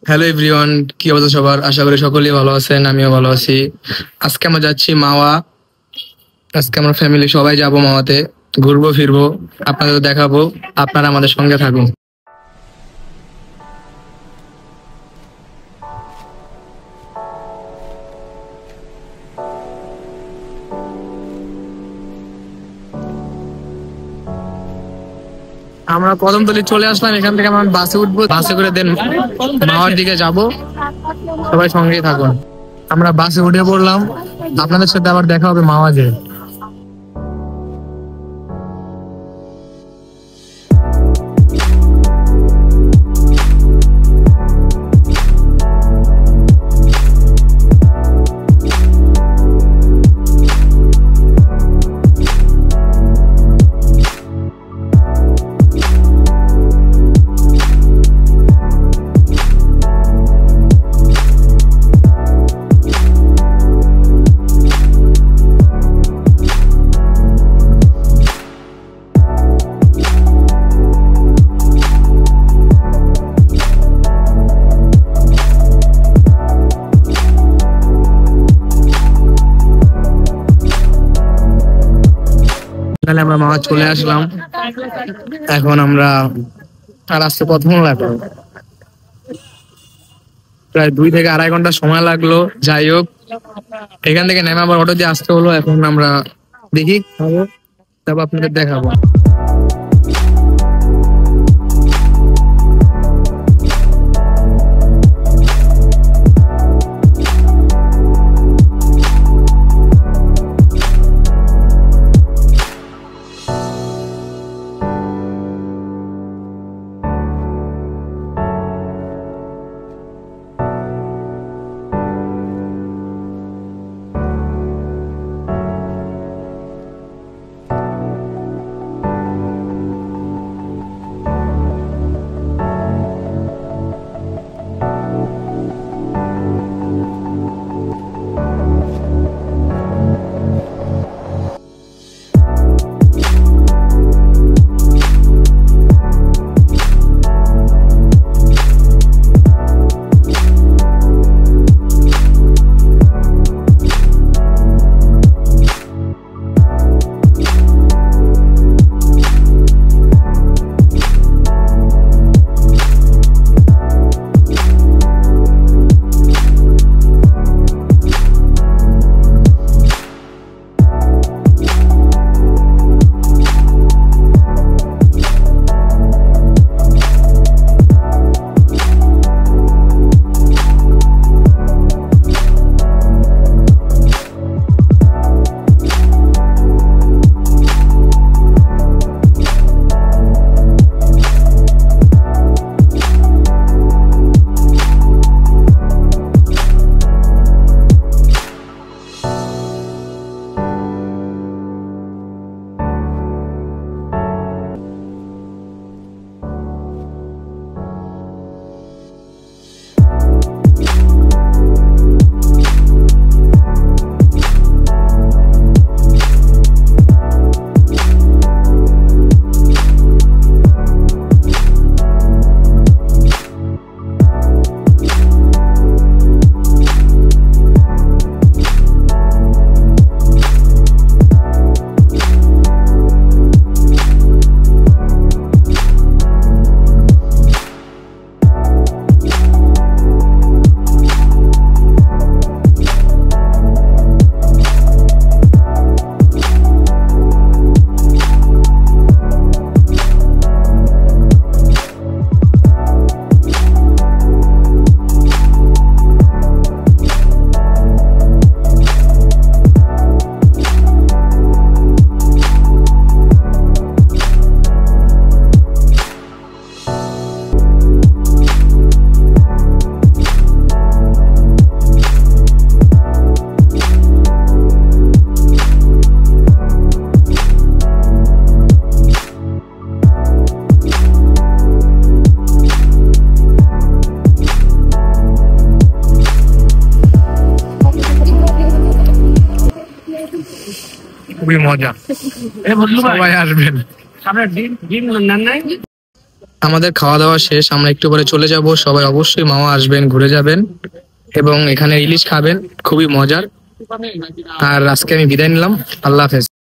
Hello everyone, কি অবস্থা সবার? আশা করি সকলেই ভালো আছেন, আমিও ভালো আছি। আজকে আমরা যাচ্ছি মাওয়া। আজকে আমরা ফ্যামিলি সবাই যাব মাওয়াতে, ঘুরবো ফিরবো, আপনাদের দেখাবো। আপনারা আমাদের সঙ্গে থাকুন। আমরা কদমতলি চলে আসলাম, এখান থেকে আমরা বাসে উঠবো, বাসে করে দেন মাওয়ার দিকে যাব। সবাই সঙ্গেই থাকুন। আমরা বাসে উঠে পড়লাম, আপনাদের সাথে আবার দেখা হবে মাওয়া যেয়ে। তাহলে আমরা মাওয়া চলে আসলাম। এখন আমরা আর আসতে প্রথম লাগলো, প্রায় 2 থেকে 2.5 ঘন্টা সময় লাগলো। যাই হোক, এখান থেকে নেমে আবার অটো দিয়ে আসতে হলো। এখন আমরা দেখি, তারপর আপনাদের দেখাবো। খুবই মজা, সবাই আসবেন। আমাদের খাওয়া দাওয়া শেষ, আমরা একটু পরে চলে যাব। সবাই অবশ্যই মাওয়া আসবেন, ঘুরে যাবেন এবং এখানে ইলিশ খাবেন, খুবই মজার। আর আজকে আমি বিদায় নিলাম, আল্লাহ হাফেজ।